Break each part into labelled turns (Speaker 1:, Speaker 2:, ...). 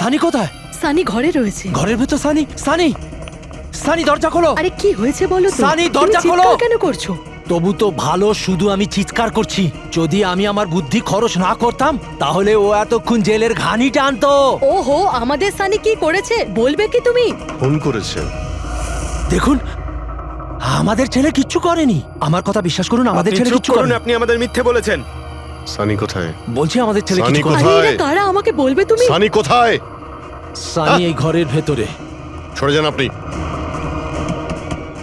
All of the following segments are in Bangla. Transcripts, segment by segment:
Speaker 1: সানি কোথায়?
Speaker 2: সানি ঘরে রয়েছে।
Speaker 1: ঘরের ভেতর সানি? সানি, সানি দরজা খোলো।
Speaker 2: আরে কি হয়েছে বলো তো?
Speaker 1: সানি, দরজা
Speaker 2: তুমি
Speaker 1: খোলো।
Speaker 2: চিৎকার কেন করছো?
Speaker 1: তবু তো ভালো, শুধু আমি চিৎকার করছি। যদি আমি আমার বুদ্ধি খরচ না করতাম তাহলে ও এতক্ষণ জেলের ঘানি টানতো।
Speaker 2: ওহো, আমাদের সানি কি করেছে বলবে কি তুমি?
Speaker 3: ফোন করেছে।
Speaker 1: দেখুন, আমাদের ছেলে কিচ্ছু করেনি। আমার কথা বিশ্বাস করুন, আমাদের
Speaker 4: আপনি
Speaker 1: ছেলে
Speaker 4: চুপ
Speaker 1: কিচ্ছু
Speaker 4: করুন,
Speaker 1: করেনি।
Speaker 4: আপনি আমাদের মিথ্যে বলেছেন।
Speaker 3: সানি কোথায়?
Speaker 1: বলছি আমাদের ছেলে
Speaker 3: সানি
Speaker 1: কিছু করেনি।
Speaker 2: আরে
Speaker 3: কোথায়?
Speaker 2: এরা কারা আমাকে বলবে তুমি?
Speaker 3: সানি কোথায়?
Speaker 1: সানি এই ঘরের ভেতরে।
Speaker 3: সরে যান আপনি।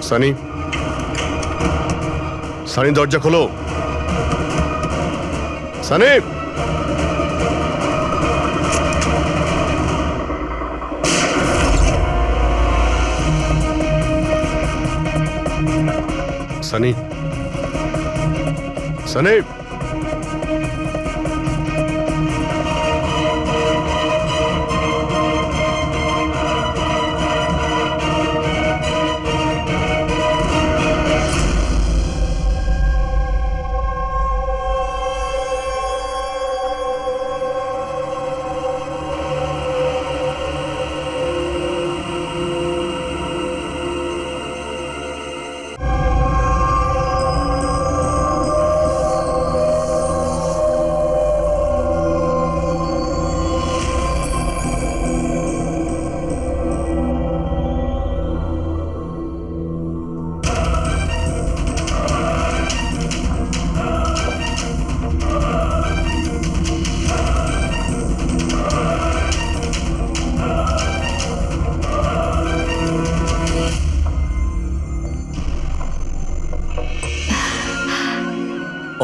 Speaker 3: সানি, সানি দরজা খোলো। সানি, সানি, সানি।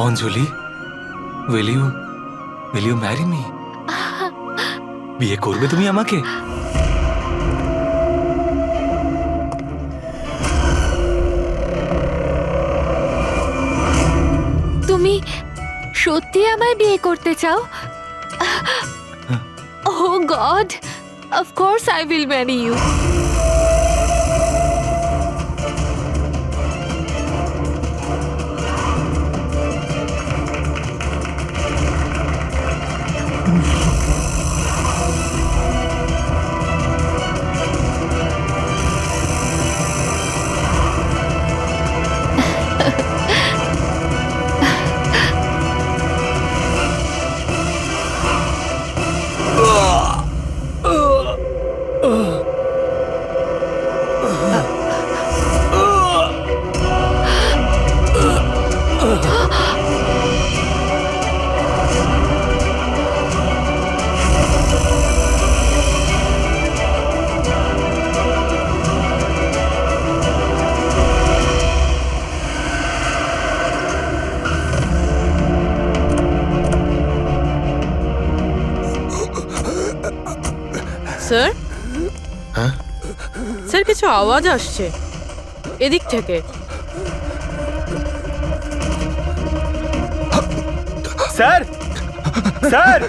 Speaker 5: অঞ্জলি, will you marry me? বিয়ে করবে তুমি আমাকে?
Speaker 6: তুমি সত্যি আমায় বিয়ে করতে চাও? Oh God, of course I will marry you.
Speaker 7: Sir,
Speaker 3: হ্যাঁ?
Speaker 7: স্যার কিছু আওয়াজ আসছে এদিক থেকে।
Speaker 4: স্যার, স্যার,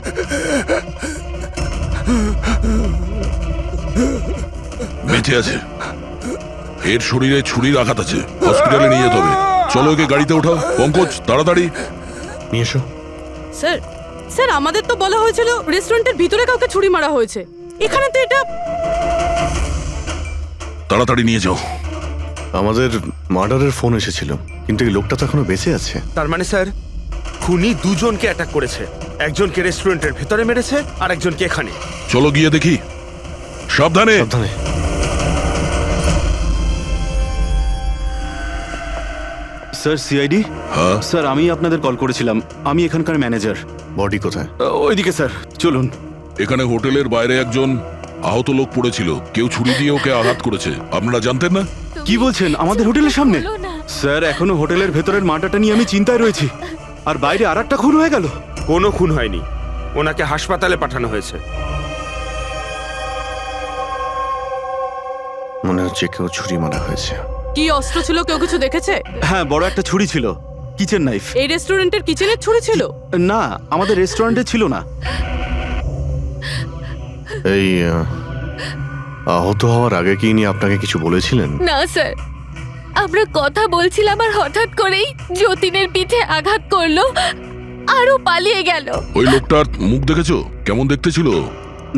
Speaker 8: বেঁচে আছে। এর শরীরে ছুরির আঘাত আছে, হসপিটালে নিয়ে যেতে হবে। চলো একে গাড়িতে ওঠাও। পঙ্কজ, তাড়াতাড়ি
Speaker 3: নিয়ে এসো।
Speaker 7: স্যার, স্যার আমাদের তো বলা হয়েছিল রেস্টুরেন্টের ভিতরে কাউকে ছুরি মারা হয়েছে। এখানে তো এটা।
Speaker 8: তাড়াতাড়ি নিয়ে যাও।
Speaker 3: আমাদের মার্ডারের ফোন এসেছিল, কিন্তু এই লোকটা তো এখনো বেঁচে আছে।
Speaker 4: তার মানে স্যার খুনি দুজনকে অ্যাটাক করেছে। একজনকে রেস্টুরেন্টের ভেতরে মেরেছে আর একজনকে এখানে।
Speaker 8: চলো গিয়ে দেখি। সাবধানে।
Speaker 3: সাবধানে।
Speaker 9: Sir, CID.
Speaker 8: হ্যাঁ,
Speaker 9: স্যার, আমি আপনাদের কল করেছিলাম। আমি এখানকার ম্যানেজার।
Speaker 3: বডি কোথায়?
Speaker 9: ওইদিকে স্যার, চলুন।
Speaker 8: এখানে হোটেলের বাইরে একজন আহত লোক পড়েছিল। কেউ ছুরি দিয়ে ওকে আঘাত করেছে। আপনারা জানতেন না?
Speaker 9: কি বলছেন? আমাদের হোটেলের সামনে?
Speaker 6: বলো না।
Speaker 9: স্যার, এখনো হোটেলের ভেতরের মার্ডারটা নিয়ে আমি চিন্তায় রয়েছি। আর বাইরে আরেকটা খুন হয়ে গেল।
Speaker 4: কোনো খুন হয়নি, ওনাকে হাসপাতালে পাঠানো হয়েছে।
Speaker 3: মনে হচ্ছে কেউ ছুরি মারা হয়েছে।
Speaker 7: কি অস্ত্র ছিল, কেউ কিছু দেখেছে?
Speaker 9: হ্যাঁ, বড় একটা ছুরি ছিল, কিচেন নাইফ।
Speaker 7: এই রেস্টুরেন্টের কিচেনের ছুরি ছিল?
Speaker 9: না, আমাদের রেস্টুরেন্টে ছিল না।
Speaker 3: এই আহত হওয়ার আগে কি ইনি আপনাকে কিছু বলেছিলেন?
Speaker 6: না স্যার, আমরা কথা বলছিলাম আর হঠাৎ করেই যতীনের পিঠে আঘাত করলো আরও পালিয়ে গেল।
Speaker 8: ওই লোকটার মুখ দেখেছো? কেমন দেখতে ছিল?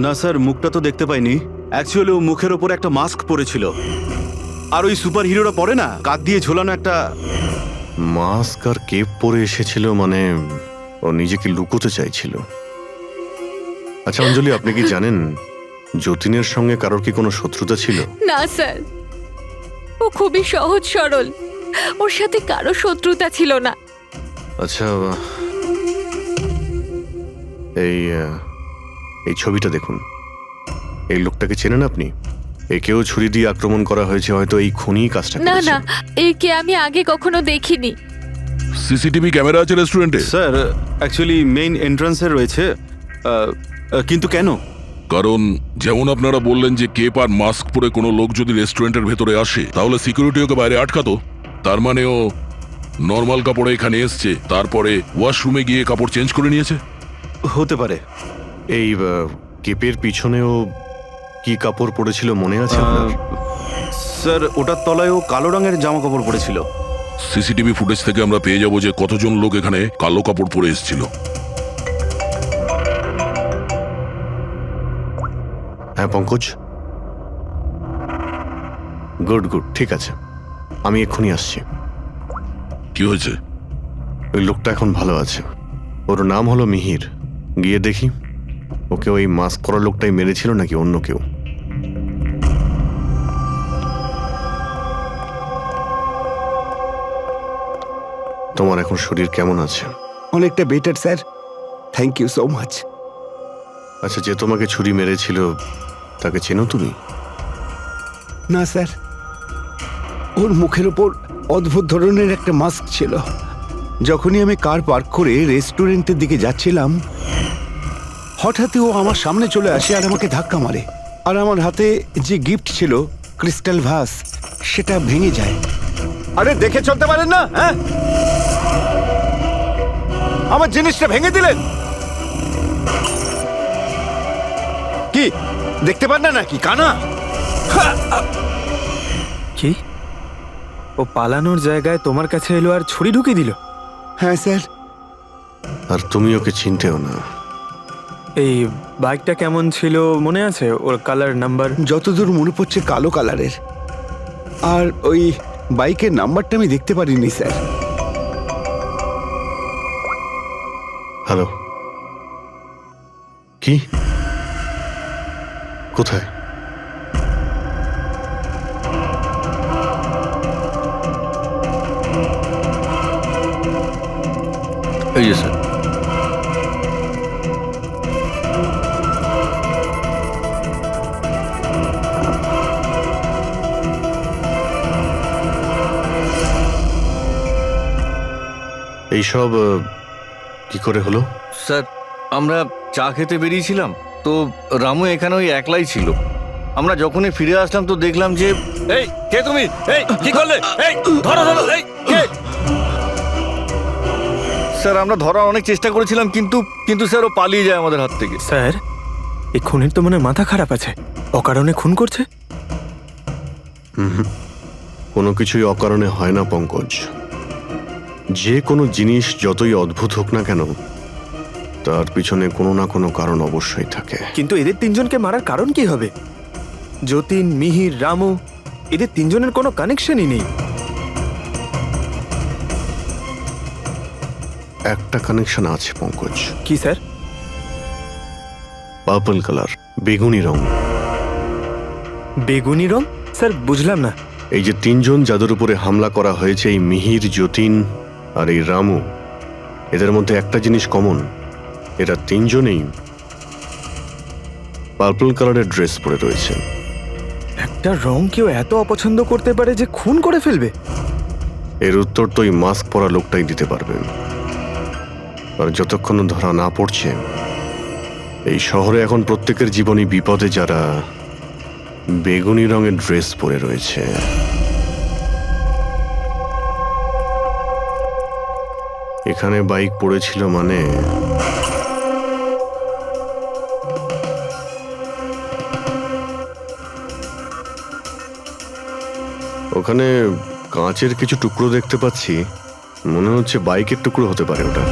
Speaker 9: না স্যার, মুখটা তো দেখতে পাইনি। অ্যাকচুয়ালি ও মুখের ওপর একটা মাস্ক পরেছিল। আর ওই সুপার হিরোরা পরে না, কাঁধ দিয়ে ঝোলানো একটা।
Speaker 3: মাস্ক আর কেপ পরে এসেছিল মানে ও নিজেকে লুকোতে চাইছিল। আচ্ছা অঞ্জলি, আপনি কি জানেন যতীনের সঙ্গে কারোর কি কোনো শত্রুতা ছিল?
Speaker 6: না স্যার, ও খুবই সহজ সরল, ওর সাথে কারো শত্রুতা ছিল না।
Speaker 3: আচ্ছা, এই ছবিটা দেখুন। এই লোকটাকে চেনেন আপনি? একেও ছুরি দিয়ে আক্রমণ করা হয়েছে, হয়তো এই খুনি কাজটা
Speaker 6: না
Speaker 3: করেছে।
Speaker 6: না, একে আমি আগে কখনো দেখিনি।
Speaker 8: সিসিটিভি ক্যামেরা আছে রেস্টুরেন্টে?
Speaker 9: স্যার অ্যাকচুয়ালি মেইন এন্ট্রান্সে রয়েছে। কিন্তু কেন?
Speaker 8: কারণ যেমন আপনারা বললেন যে কেপ আর মাস্ক পরে কোনো লোক যদি রেস্টুরেন্টের ভেতরে আসে তাহলে সিকিউরিটি ওকে বাইরে আটকাতো। তার মানে ও নর্মাল কাপড়ে এখানে এসছে, তারপরে ওয়াশরুমে গিয়ে কাপড় চেঞ্জ করে নিয়েছে।
Speaker 9: হতে পারে।
Speaker 3: এই কেপের পিছনেও কি কাপড় পরেছিল মনে আছে আপনার?
Speaker 9: স্যার ওটার তলায় ও কালো রঙের জামা কাপড় পরেছিল।
Speaker 8: সিসিটিভি ফুটেজ থেকে আমরা পেয়ে যাব যে কতজন লোক এখানে কালো কাপড় পরে এসেছিল।
Speaker 3: হ্যাঁ পঙ্কজ, গুড গুড, ঠিক আছে, আমি এক্ষুনি আসছি।
Speaker 8: কি হয়েছে?
Speaker 3: ওই লোকটা এখন ভালো আছে। ওর নাম হলো মিহির। গিয়ে দেখি ওকে ওই মাস্ক পরা লোকটাই মেরেছিল নাকি অন্য কেউ। তোমার এখন শরীর কেমন আছে?
Speaker 10: অনেকটা better sir, thank you so much.
Speaker 3: আচ্ছা, যে তোমাকে ছুরি মেরেছিল তাকে চেনো তুমি?
Speaker 10: না স্যার, ওর মুখের ওপর অদ্ভুত ধরনের একটা মাস্ক ছিল। যখনই আমি কার পার্ক করে রেস্টুরেন্টের দিকে যাচ্ছিলাম, হঠাৎই ও আমার সামনে চলে আসে আর আমাকে ধাক্কা মারে। আর আমার হাতে যে গিফট ছিল, ক্রিস্টাল ভাস, সেটা ভেঙে যায়। আরে দেখে চলতে পারেন না? হ্যাঁ, আমার জিনিসটা ভেঙে দিলেন। কি দেখতে পান না নাকি কানা?
Speaker 11: কি? ও পালানোর জায়গায় তোমার কাছে এলো আর ছুরি ঢুকিয়ে দিল?
Speaker 10: হ্যাঁ স্যার।
Speaker 3: আর তুমি ওকে চিনতেও না।
Speaker 11: এই বাইকটা কেমন ছিল মনে আছে? ওর কালার, নাম্বার?
Speaker 10: যতদূর মনে পড়ছে কালো কালারের। আর ওই বাইকের নাম্বারটা আমি দেখতে পারিনি স্যার।
Speaker 3: হ্যালো, কি? কোথায়? এই যে স্যার। এইসব কি করে হলো?
Speaker 12: স্যার, আমরা চা খেতে বেরিয়েছিলাম, তো রামু এখানে ওই একলাই ছিল। আমরা যখনই ফিরে আসলাম তো দেখলাম যে। এই কে তুমি? এই কি করলে? এই ধরো ধরো, এই কে? স্যার আমরা ধরার অনেক চেষ্টা করেছিলাম, কিন্তু স্যার ও পালিয়ে যায় আমাদের হাত থেকে।
Speaker 11: স্যার, এই খুনের তো মনে হয় মাথা খারাপ আছে, অকারণে খুন করছে।
Speaker 3: কোনো কিছুই অকারণে হয় না পঙ্কজ। যে কোনো জিনিস যতই অদ্ভুত হোক না কেন, তার পিছনে কোনো না কোনো কারণ অবশ্যই থাকে।
Speaker 11: কিন্তু এদের তিনজনকে মারার কারণ কি হবে? যতীন, মিহির, রামু, এদের তিনজনের কোনো কানেকশনই নেই।
Speaker 3: একটা কানেকশন আছে পঙ্কজ।
Speaker 11: কি স্যার?
Speaker 3: পার্পল কালার, বেগুনি রং।
Speaker 11: বেগুনি রং? স্যার বুঝলাম না।
Speaker 3: এই যে তিনজন যাদের উপরে হামলা করা হয়েছে, এই মিহির, যতীন আর এই রামু, এদের মধ্যে একটা জিনিস কমন, এরা তিনজনেই পার্পল কালারের ড্রেস পরে রয়েছে।
Speaker 11: একটা রং কেউ এত অপছন্দ করতে পারে যে খুন করে ফেলবে?
Speaker 3: এর উত্তর তো এই মাস্ক পরা লোকটাই দিতে পারবে। আর যতক্ষণ ধরা না পড়ছে, এই শহরে এখন প্রত্যেকের জীবনই বিপদে যারা বেগুনি রঙের ড্রেস পরে রয়েছে। এখানে বাইক পড়েছিল মানে ওখানে কাঁচের কিছু টুকরো দেখতে পাচ্ছি, মনে হচ্ছে বাইকের টুকরো হতে পারে ওটা।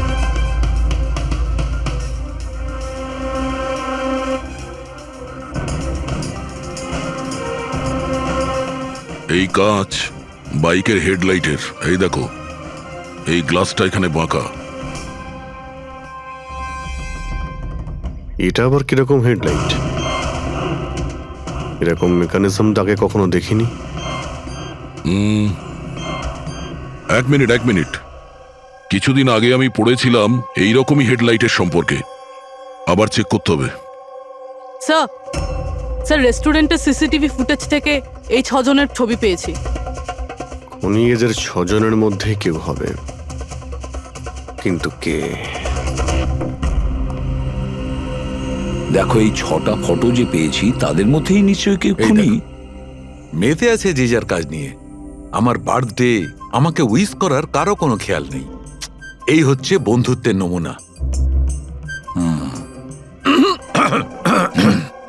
Speaker 8: এই কাঁচ বাইকের হেডলাইটের, এই দেখো এই গ্লাসটা এখানে বাঁকা।
Speaker 3: এটা আবার কিরকম হেডলাইট? এরকম মেকানিজম আগে কখনো দেখিনি।
Speaker 8: এক মিনিট, কিছুদিন আগে আমি পড়েছিলাম এইরকমই হেডলাইটের সম্পর্কে, আবার চেক করতে হবে।
Speaker 7: স্যার রেস্টুরেন্টের সিসিটিভি ফুটেজ থেকে এই 6 জনের ছবি পেয়েছি।
Speaker 3: উনি এদের 6 জনের মধ্যে কেউ হবে, কিন্তু কে?
Speaker 13: দেখো এই 6টা ফটো যে পেয়েছি তাদের মধ্যেই নিশ্চয়ই কেউ খুনি।
Speaker 14: মেতে আছে যে যার কাজ নিয়ে। আমার বার্থডে, আমাকে উইশ করার কারো কোনো খেয়াল নেই। এই হচ্ছে বন্ধুত্বের নমুনা।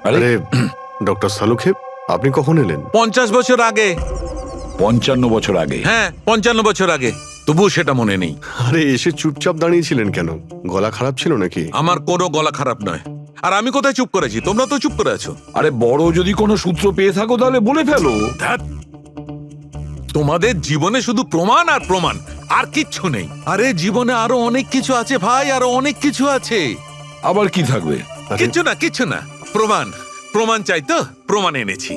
Speaker 3: আরে ডক্টর সালুখে, আপনি কখন এলেন?
Speaker 14: 50 বছর আগে।
Speaker 13: 55 বছর আগে?
Speaker 14: হ্যাঁ 55 বছর আগে, তবুও সেটা মনে নেই।
Speaker 3: আরে এসে চুপচাপ দাঁড়িয়েছিলেন কেন? গলা খারাপ ছিল নাকি?
Speaker 14: আমার কোনো গলা খারাপ নয়। আর আমি কোথায় চুপ করেছি? তোমরা তো চুপ করে আছো।
Speaker 13: আরে বড় যদি কোনো সূত্র পেয়ে থাকো তাহলে বলে ফেলো।
Speaker 14: ধ্যাৎ, তোমাদের জীবনে শুধু প্রমাণ আর প্রমাণ, আর কিচ্ছু নেই। আরে জীবনে আরো অনেক কিছু আছে ভাই, আরো অনেক কিছু আছে।
Speaker 13: আবার কি থাকবে?
Speaker 14: কিচ্ছু না। প্রমাণ চাই তো, প্রমাণ এনেছি।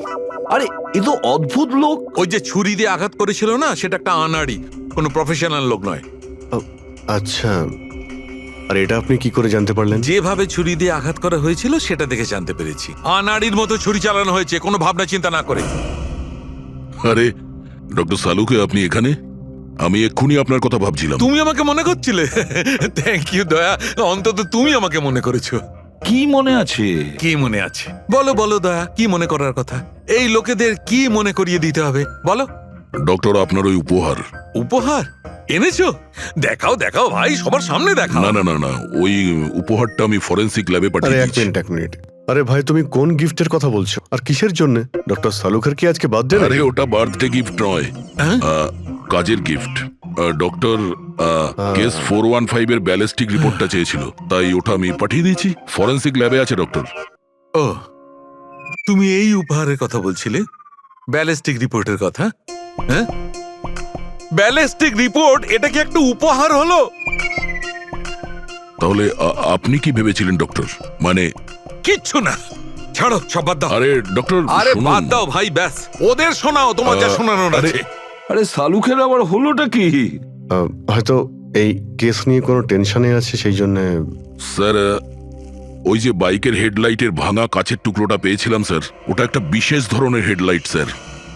Speaker 13: আরে এ তো অদ্ভুত লোক।
Speaker 14: ওই যে ছুরি দিয়ে আঘাত করেছিল না, সেটা একটা আনাড়ি, কোনো প্রফেশনাল লোক নয়।
Speaker 3: আচ্ছা, আর এটা আপনি কি করে জানতে পারলেন?
Speaker 14: যেভাবে ছুরি দিয়ে আঘাত করা হয়েছিল সেটা দেখে জানতে পেরেছি। আনাড়ির মতো ছুরি চালানো হয়েছে, কোনো ভাবনা চিন্তা না করে।
Speaker 8: আরে ডক্টর সালুকে, আপনি এখানে? আমি এক্ষুনি আপনার কথা ভাবছিলাম।
Speaker 14: তুমি আমাকে মনে করছিলে? থ্যাংক ইউ দয়া, অন্তত তুমি আমাকে মনে করেছো।
Speaker 13: কি মনে আছে?
Speaker 14: কি মনে আছে বলো দয়া, কি মনে করার কথা? এই লোকেদের কি মনে করিয়ে দিতে হবে বলো।
Speaker 8: ডক্টর, আপনার ওই উপহার।
Speaker 14: উপহার এনেছো? দেখাও ভাই, সবার সামনে দেখাও।
Speaker 8: না, ওই উপহারটা আমি ফরেনসিক ল্যাবে
Speaker 3: আরে
Speaker 8: পাঠিয়ে
Speaker 3: এক মিনিট। আরে ভাই, তুমি কোন গিফটের কথা বলছো আর কিসের জন্য? ডক্টর সালুখের কি আজকে বার্থডে?
Speaker 8: আরে ওটা বার্থডে গিফট নয়, কাজের গিফট। ডক্টর কেস 415 এর ব্যালিস্টিক রিপোর্টটা চেয়েছিল, তাই ওটা আমি পাঠিয়ে দিয়েছি। ফরেনসিক ল্যাবে আছে ডক্টর।
Speaker 14: ও, তুমি এই উপহারের কথা বলছিলে? ব্যালিস্টিক রিপোর্টের কথা? হ্যাঁ, ব্যালিস্টিক রিপোর্ট, এটা কি একটা উপহার হলো?
Speaker 8: তাহলে আপনি কি ভেবেছিলেন ডক্টর? মানে
Speaker 14: কিচ্ছু না, ছাড়ো, সব বাদ দাও।
Speaker 8: আরে ডক্টর,
Speaker 14: আরে বাদ দাও ভাই, ব্যাস ওদের শোনাও তোমার যা শোনানোর আছে।
Speaker 13: আরে সালুখের আবার হলোটা কি?
Speaker 3: হয়তো এই কেস নিয়ে কোনো টেনশনে আছে, সেই জন্য।
Speaker 8: স্যার, ওই যে বাইকের হেডলাইটের ভাঙা কাচের টুকরোটা পেয়েছিলাম স্যার, ওটা একটা বিশেষ ধরনের হেডলাইট স্যার।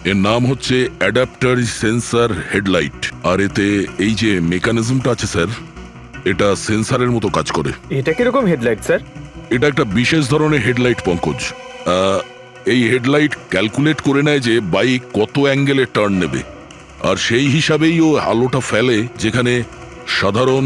Speaker 8: এর নাম হচ্ছে অ্যাডাপ্টার সেন্সার হেডলাইট। আর এতে এই যে মেকানিজমটা আছে স্যার, এটা সেন্সারের মতো কাজ করে।
Speaker 11: এটা কিরকম হেডলাইট স্যার?
Speaker 8: এটা একটা বিশেষ ধরনের হেডলাইট পঙ্কজ। এই হেডলাইট ক্যালকুলেট করে নেয় যে বাইক কত অ্যাঙ্গেলে টার্ন নেবে, আর সেই হিসাবেই ও আলোটা ফেলে যেখানে সাধারণ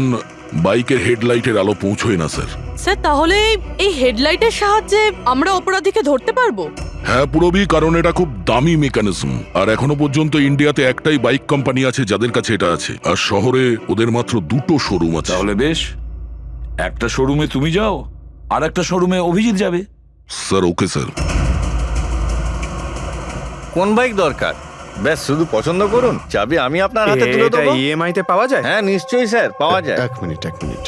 Speaker 8: বাইকের হেডলাইটের আলো পৌঁছয় না স্যার।
Speaker 7: স্যার তাহলে এই হেডলাইটের সাহায্যে আমরা অপরাধীকে ধরতে পারবো?
Speaker 8: হ্যাঁ পুরোবি, কারণ এটা খুব দামি মেকানিজম। আর এখনো পর্যন্ত ইন্ডিয়াতে একটাই বাইক কোম্পানি আছে যাদের কাছে এটা আছে, আর শহরে ওদের মাত্র 2টো শোরুম আছে।
Speaker 13: তাহলে বেশ, একটা শোরুমে তুমি যাও আর একটা শোরুমে অভিজিৎ যাবে।
Speaker 8: Sir okay sir.
Speaker 12: কোন বাইক দরকার? ব্যাস শুধু পছন্দ করুন, চাবি আমি আপনার হাতে তুলে দেবো।
Speaker 11: ইএমআই তে পাওয়া যায়?
Speaker 12: হ্যাঁ নিশ্চয়ই স্যার, পাওয়া যায়।
Speaker 3: এক মিনিট,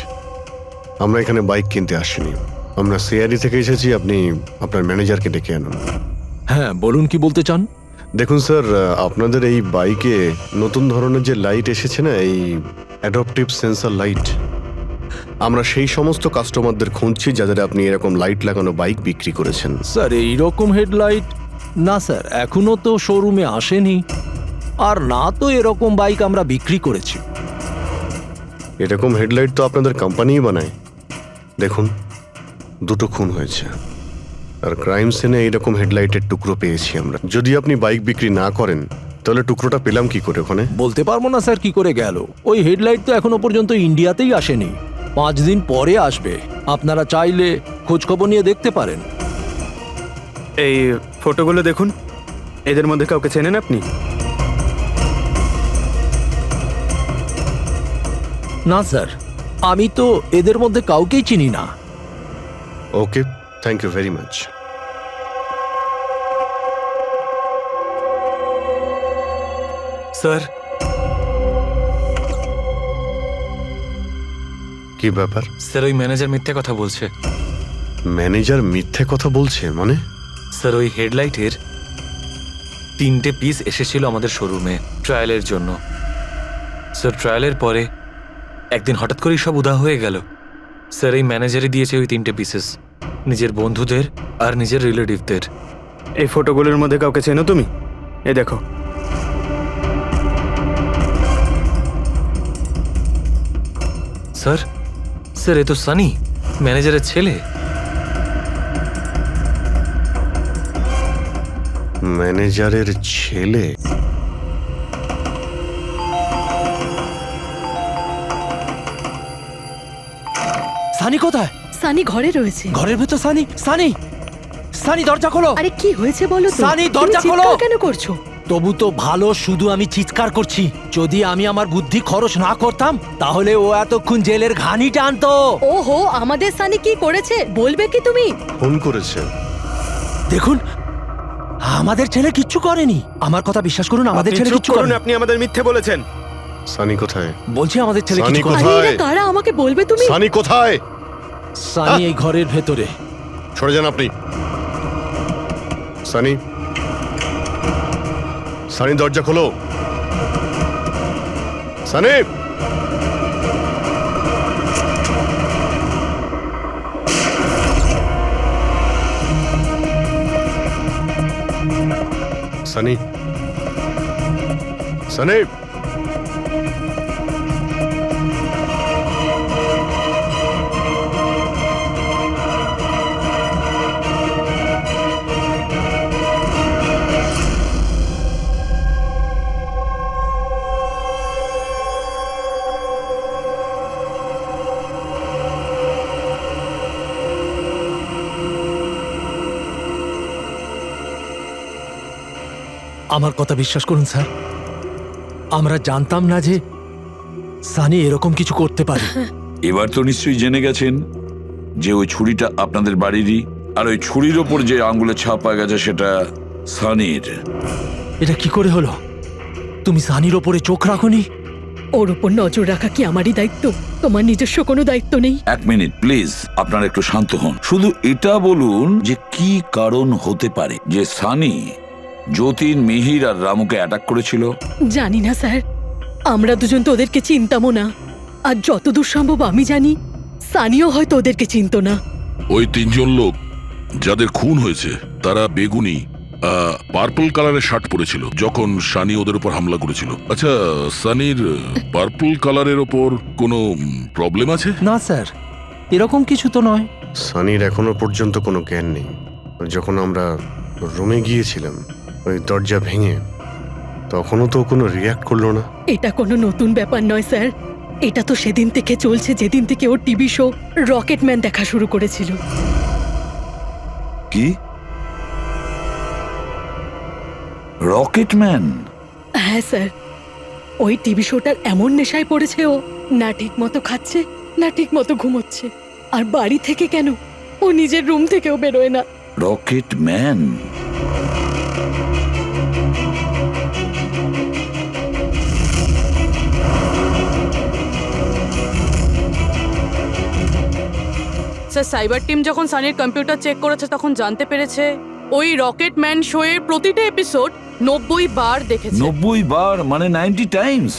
Speaker 3: আমরা এখানে বাইক কিনতে আসিনি, আমরা সিআরডি থেকে এসেছি। আপনি আপনার ম্যানেজারকে ডেকে আনুন।
Speaker 1: হ্যাঁ বলুন, কি বলতে চান?
Speaker 3: দেখুন স্যার, আপনাদের এই বাইকে নতুন ধরনের যে লাইট এসেছে না, এই অ্যাডাপটিভ সেন্সর লাইট, আমরা সেই সমস্ত কাস্টমারদের খুঁজছি যাদের আপনি এরকম লাইট লাগানো বাইক বিক্রি করেছেন।
Speaker 1: স্যার এইরকম হেডলাইট না স্যার, এখনো তো শোরুমে আসেনি, আর না তো এরকম বাইক আমরা বিক্রি করেছি।
Speaker 3: এরকম হেডলাইট তো আপনাদের কোম্পানিই বানায়। দেখুন, 2টো খুন হয়েছে, আর ক্রাইম সিনে এইরকম হেডলাইটের টুকরো পেয়েছি আমরা। যদি আপনি বাইক বিক্রি না করেন তাহলে টুকরোটা পেলাম কি করে ওখানে?
Speaker 1: বলতে পারবো না স্যার কি করে গেল। ওই হেডলাইট তো এখনো পর্যন্ত ইন্ডিয়াতেই আসেনি, 5 দিন পরে আসবে। আপনারা চাইলে খোঁজখবর নিয়ে দেখতে পারেন।
Speaker 11: এই ফটোগুলো দেখুন, এদের মধ্যে কাউকে চেনেন আপনি?
Speaker 1: না স্যার, আমি তো এদের মধ্যে কাউকেই চিনি না।
Speaker 3: Okay, thank you very much.
Speaker 5: Sir
Speaker 3: কি ব্যাপার?
Speaker 5: স্যার ওই ম্যানেজার মিথ্যে কথা বলছে।
Speaker 3: ম্যানেজার মিথ্যে কথা বলছে মানে?
Speaker 5: স্যার ওই হেডলাইটের 3টে পিস এসেছিল আমাদের শোরুমে ট্রায়ালের জন্য। স্যার ট্রায়ালের পরে একদিন হঠাৎ করেই সব উধাও হয়ে গেল। স্যার এই ম্যানেজারই দিয়েছে ওই 3টে পিসেস নিজের বন্ধুদের আর নিজের রিলেটিভদের।
Speaker 11: এই ফটোগুলোর মধ্যে কাউকে চেনো তুমি? এ দেখো।
Speaker 5: স্যার স্যার এ তো সানি, ম্যানেজারের ছেলে।
Speaker 3: ম্যানেজারের ছেলে?
Speaker 1: সানি কোথায়?
Speaker 2: সানি ঘরে রয়েছে।
Speaker 1: ঘরের ভেতর সানি? সানি, সানি দরজা খোলো।
Speaker 2: আরে কি হয়েছে বলো তো?
Speaker 1: সানি,
Speaker 2: তুমি
Speaker 1: দরজা
Speaker 2: চিৎকার
Speaker 1: খোলো।
Speaker 2: কেন করছো?
Speaker 1: তবু তো ভালো, শুধু আমি চিৎকার করছি। যদি আমি আমার বুদ্ধি খরচ না করতাম তাহলে ও এতক্ষণ জেলের ঘানি টানতো।
Speaker 2: ওহো, আমাদের সানি কি করেছে বলবে কি তুমি?
Speaker 3: ফোন করেছে।
Speaker 1: দেখুন, আমাদের ছেলে কিচ্ছু করেনি। আমার কথা বিশ্বাস করুন, আমাদের
Speaker 11: আপনি
Speaker 1: ছেলে
Speaker 11: চুপ
Speaker 1: কিচ্ছু
Speaker 11: করুন,
Speaker 1: করেনি।
Speaker 11: আপনি আমাদের মিথ্যে বলেছেন।
Speaker 3: সানি কোথায়?
Speaker 1: বলছি আমাদের ছেলে
Speaker 3: সানি
Speaker 1: কিছু করেনি।
Speaker 2: আরে
Speaker 3: কোথায়?
Speaker 2: এরা কারা আমাকে বলবে তুমি?
Speaker 3: সানি কোথায়?
Speaker 1: সানি এই ঘরের ভেতরে।
Speaker 3: সরে যান আপনি। সানি, সানি দরজা খোলো। সানি, সানি, সানি।
Speaker 1: আমার কথা বিশ্বাস করুন স্যার, আমরা জানতাম না যে সানি এরকম কিছু করতে পারে।
Speaker 13: এবার তো নিশ্চয়ই জেনে গেছেন যে ওই ছুরিটা আপনাদের বাড়িরই, আর ওই ছুরির ওপর যে আঙ্গুলের ছাপ পাওয়া গেছে সেটা সানির।
Speaker 1: এটা কি করে হলো? তুমি সানির ওপরে চোখ রাখোনি?
Speaker 2: ওর উপর নজর রাখা কি আমারই দায়িত্ব? তোমার নিজস্ব কোনো দায়িত্ব নেই?
Speaker 13: 1 মিনিট প্লিজ, আপনারা একটু শান্ত হন। শুধু এটা বলুন যে কি কারণ হতে পারে যে সানি যতীন, মিহির আর রামুকে অ্যাটাক করেছিল।
Speaker 2: জানি না স্যার, আমরা দুজন তো ওদেরকে চিনতামও না। আর যতদূর সম্ভব আমি জানি সানিও হয়তো ওদেরকে চিনতো না।
Speaker 8: ওই 3জন লোক যাদের খুন হয়েছে তারা বেগুনি পার্পল কালারের শার্ট পরেছিল যখন সানি ওদের উপর হামলা করেছিল। আচ্ছা, সানির পার্পল কালারের ওপর কোনো প্রবলেম আছে?
Speaker 1: না স্যার, এরকম কিছু তো নয়।
Speaker 3: সানির এখনো পর্যন্ত কোনো জ্ঞান নেই। যখন আমরা রুমে গিয়েছিলাম ওই দরজা ভেঙে, তখনও তো কোনো রিয়াক্ট করলো না।
Speaker 2: এটা কোনো নতুন ব্যাপার নয় স্যার, এটা তো সেদিন থেকে চলছে যেদিন থেকে ওর টিভি শো রকেটম্যান দেখা শুরু করেছিল।
Speaker 13: কি? রকেটম্যান?
Speaker 2: হ্যাঁ স্যার, ওই টিভি শোটার এমন নেশায় পড়েছে ও, না ঠিক মতো খাচ্ছে না ঠিক মতো ঘুমোচ্ছে। আর বাড়ি থেকে কেন, ও নিজের রুম থেকেও বেরোয় না।
Speaker 13: রকেটম্যান?
Speaker 7: স্যার সাইবার টিম যখন সানির কম্পিউটার চেক করেছে তখন জানতে পেরেছে ওই রকেটম্যান শো এর প্রতিটা এপিসোড 90 বার দেখেছে।
Speaker 13: 90 বার মানে 90 টাইমস?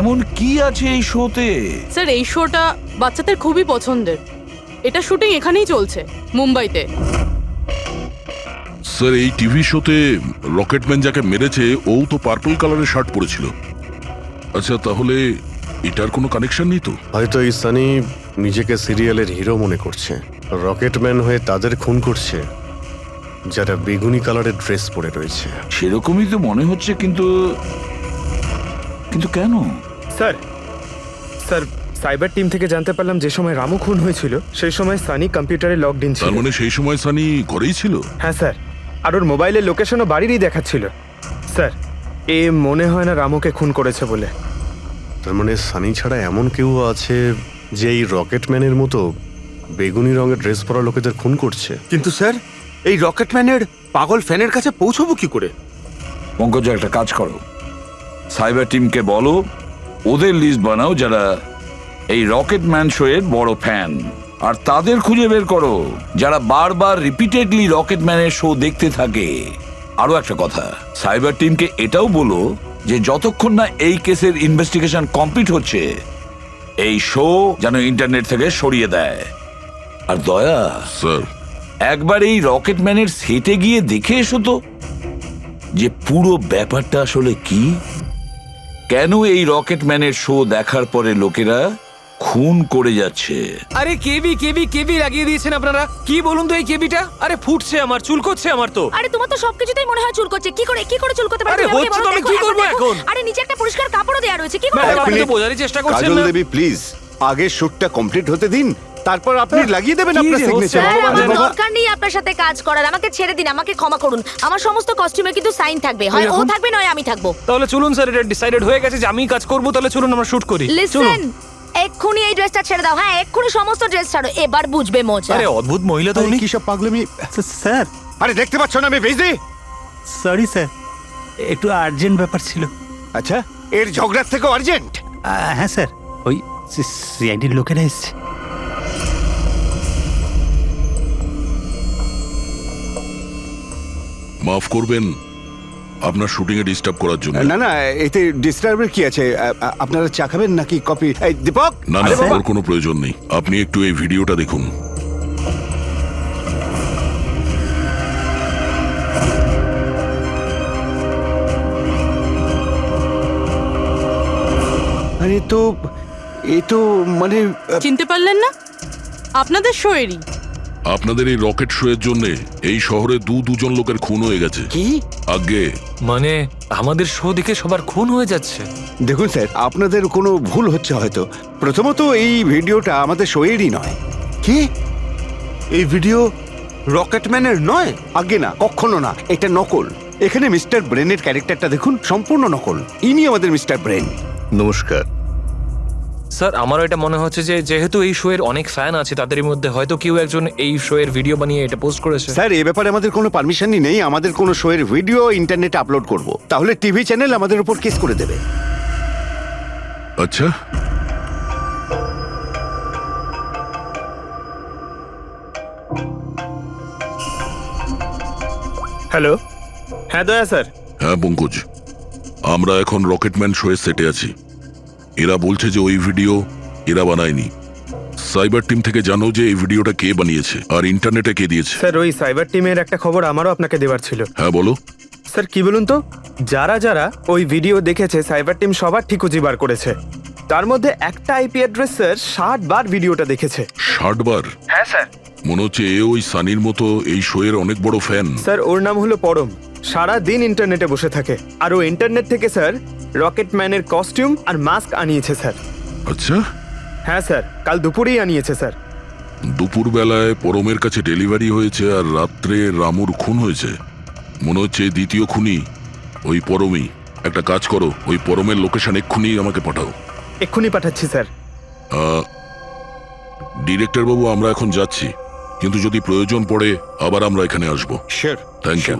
Speaker 13: এমন কি আছে এই শোতে?
Speaker 7: স্যার এই শোটা বাচ্চাদের খুবই পছন্দের। এটা শুটিং এখানেই চলছে, মুম্বাইতে।
Speaker 8: স্যার, এই টিভি শোতে রকেটম্যান যাকে মেরেছে ও তো পার্পল কালারের শার্ট পরেছিল। আচ্ছা, তাহলে এটার কোনো কানেকশন নেই তো?
Speaker 3: হয়তো এই সানি নিজেকে সিরিয়ালের হিরো মনে করছে, রকেটম্যান হয়ে তাদের খুন করছে যারা বেগুনি কালারের ড্রেস পরে রয়েছে।
Speaker 13: সেরকমই তো মনে হচ্ছে, কিন্তু কিন্তু কেন?
Speaker 11: স্যার স্যার সাইবার টিম থেকে জানতে পারলাম যে সময় রামু খুন হয়েছিল সেই সময় সানি কম্পিউটারে লগড ইন ছিল।
Speaker 8: তার মানে সেই সময় সানি ঘরেই ছিল?
Speaker 11: হ্যাঁ স্যার, আর ওর মোবাইলের লোকেশনও বাড়িরই দেখাচ্ছিল। স্যার, এ মনে হয় না রামুকে খুন করেছে বলে।
Speaker 3: তার মানে সানি ছাড়া এমন কেউ আছে যে এই রকেটম্যানের মতো বেগুনি রঙের ড্রেস পরা লোকেদের খুন করছে।
Speaker 4: কিন্তু স্যার, এই রকেটম্যানের পাগল ফ্যানের কাছে পৌঁছবো কি করে?
Speaker 13: পঙ্কজ, একটা কাজ করো, সাইবার টিমকে বলো ওদের লিস্ট বানাও যারা এই রকেট ম্যান শো এর বড় ফ্যান, আর তাদের খুঁজে বের করো যারা বারবার রিপিটেডলি রকেট ম্যানের শো দেখতে থাকে। আরো একটা কথা, সাইবার টিমকে এটাও বলো যে যতক্ষণ না এই কেসের ইনভেস্টিগেশন কমপ্লিট হচ্ছে এই শো যেন ইন্টারনেট থেকে সরিয়ে দেয়। আর দয়া
Speaker 8: স্যার,
Speaker 13: একবার এই রকেট ম্যানের সেটে গিয়ে দেখে এসো তো যে পুরো ব্যাপারটা আসলে কি, কেন এই রকেট ম্যানের শো দেখার পরে লোকেরা খুন করে যাচ্ছে।
Speaker 5: আরে কেবি কেবি কেবি লাগিয়ে দিয়েছেন আপনারা। কি বলুন তো এই কেবিটা? আরে ফুটছে, আমার চুল করছে আমার তো।
Speaker 6: আরে তোমার তো সবকিছুতেই মনে হয় চুল করছে। কি করে চুল করতে পারে?
Speaker 5: আরে হচ্ছে তো, আমি কি করবো এখন?
Speaker 6: আরে নিচে একটা পরিষ্কার কাপড়ও দেয়া রয়েছে। কি করে?
Speaker 10: এক
Speaker 5: আপনি তো
Speaker 10: মিনিট।
Speaker 5: বোঝারই চেষ্টা করছেন
Speaker 10: কাজল
Speaker 5: না।
Speaker 10: দেবী প্লিজ আগে শুটটা কমপ্লিট হতে দিন, তারপর আপনি লাগিয়ে দেবেন
Speaker 5: কি
Speaker 10: আপনার
Speaker 5: যে
Speaker 10: সিগনেচার।
Speaker 5: হচ্ছে?
Speaker 6: আমার দরকার নেই আপনার সাথে কাজ করার। আমাকে ছেড়ে দিন, আমাকে ক্ষমা করুন। আমার সমস্ত কস্টিউমে কিন্তু সাইন থাকবে, হয় ও থাকবে নয় আমি থাকবো।
Speaker 5: তাহলে চলুন স্যার, এটা ডিসাইডেড হয়ে গেছে যে আমি কাজ করবো। তাহলে চলুন আমরা শুট করি।
Speaker 6: লিসেন, এক্ষুনি এই ড্রেসটা ছেড়ে দাও। হ্যাঁ, এক্ষুনি সমস্ত ড্রেস ছাড়ো, এবার বুঝবে মজা।
Speaker 5: আরে অদ্ভুত মহিলা তো
Speaker 10: আরে
Speaker 5: উনি।
Speaker 10: কি সব পাগলামি
Speaker 15: স্যার,
Speaker 10: আরে দেখতে পাচ্ছ না আমি বিজি?
Speaker 15: সরি স্যার, একটু আর্জেন্ট ব্যাপার ছিল।
Speaker 10: আচ্ছা, এর ঝগড়ার থেকে আর্জেন্ট?
Speaker 15: হ্যাঁ স্যার, ওই সিআইডির লোকেরা এসছে।
Speaker 8: মাফ করবেন আপনার শুটিং এ ডিস্টার্ব করার জন্য।
Speaker 10: না না, এতে ডিস্টার্বের কি আছে? আপনারা চা খাবেন নাকি কফি? এই দীপক,
Speaker 8: না না,
Speaker 10: আরে বাবা।
Speaker 8: ওর কোনো প্রয়োজন নেই। আপনি একটু এই ভিডিওটা দেখুন।
Speaker 10: আরে তো এ তো মানে
Speaker 7: চিনতে পারলেন না? আপনাদের শোয়েরই।
Speaker 8: আপনাদের এই রকেট শো এর জন্য এই শহরে দুজন লোকের খুন হয়ে গেছে।
Speaker 10: কি?
Speaker 8: আগে
Speaker 5: মানে আমাদের শো দেখে সবার খুন হয়ে যাচ্ছে।
Speaker 10: দেখুন স্যার, আপনাদের কোনো ভুল হচ্ছে হয়তো। প্রথমত এই ভিডিওটা আমাদের শোয়েরই নয়।
Speaker 11: কি? এই ভিডিও রকেটম্যানের নয়?
Speaker 10: আগে না, কখনো না, এটা নকল। এখানে মিস্টার ব্রেনের ক্যারেক্টারটা দেখুন, সম্পূর্ণ নকল। ইনি আমাদের মিস্টার ব্রেন।
Speaker 3: নমস্কার।
Speaker 5: স্যার, আমারও এটা মনে হচ্ছে যে যেহেতু এই শো এর অনেক ফ্যান আছে, তাদের মধ্যে হয়তো কেউ একজন এই শো এর ভিডিও বানিয়ে এটা পোস্ট করেছে।
Speaker 10: স্যার, এ ব্যাপারে আমাদের কোনো পারমিশনই নেই। আমাদের কোনো শোয়ের ভিডিও ইন্টারনেটে আপলোড করব, তাহলে টিভি চ্যানেল আমাদের উপর কেস করে দেবে।
Speaker 8: আচ্ছা,
Speaker 11: হ্যালো, হ্যাঁ দয়া স্যার।
Speaker 8: হ্যাঁ পঙ্কজ, আমরা এখন রকেটম্যান শো এর সেটে আছি। এরা বলছে যে ওই ভিডিও এরা বানায়নি। সাইবার টিম থেকে জানো যে এই ভিডিওটা কে বানিয়েছে আর ইন্টারনেটে কে দিয়েছে।
Speaker 11: স্যার, ওই সাইবার টিমের একটা খবর আমারও আপনাকে দেওয়ার ছিল।
Speaker 8: হ্যাঁ বলো।
Speaker 11: স্যার, কি বলুন তো, যারা যারা ওই ভিডিও দেখেছে সাইবার টিম সবার ঠিক খুঁজে বার করেছে। তার মধ্যে একটা আইপি অ্যাড্রেস স্যার 60 বার ভিডিওটা দেখেছে।
Speaker 8: 60 বার?
Speaker 11: হ্যাঁ স্যার।
Speaker 8: মনে হচ্ছে এ ওই সানির মতো এই শো এর অনেক বড় ফ্যান।
Speaker 11: স্যার, ওর নাম হলো পরম। সারা দিন ইন্টারনেটে বসে থাকে, আর ও ইন্টারনেট থেকে স্যার রকেটম্যানের কস্টিউম আর মাস্ক আনিয়েছে স্যার।
Speaker 8: আচ্ছা,
Speaker 11: হ্যাঁ স্যার, কাল দুপুরেই আনিয়েছে স্যার।
Speaker 8: দুপুর বেলায় পরমের কাছে ডেলিভারি হয়েছে আর রাত্রে রামুর খুন হয়েছে। মনে হচ্ছে এই দ্বিতীয় খুনি ওই পরমই। একটা কাজ করো, ওই পরমের লোকেশন এক্ষুনি আমাকে পাঠাও।
Speaker 11: এক্ষুনি পাঠাচ্ছি স্যার।
Speaker 8: ডিরেক্টর বাবু, আমরা এখন যাচ্ছি, কিন্তু যদি প্রয়োজন পড়ে আবার আমরা এখানে আসবো।
Speaker 10: Sure.
Speaker 8: Thank you.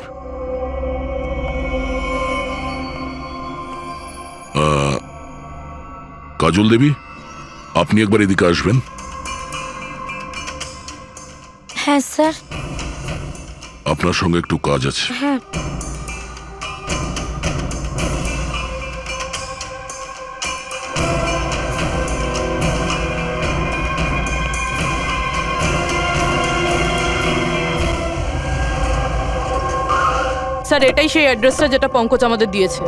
Speaker 8: Kajal Debi, আপনি একবার এদিকে আসবেন।
Speaker 6: হ্যাঁ স্যার।
Speaker 8: আপনার সঙ্গে একটু কাজ আছে।
Speaker 6: হ্যাঁ।
Speaker 7: স্যার, এটাই সেই অ্যাড্রেসটা যেটা পঙ্কজ আমাদের দিয়েছে।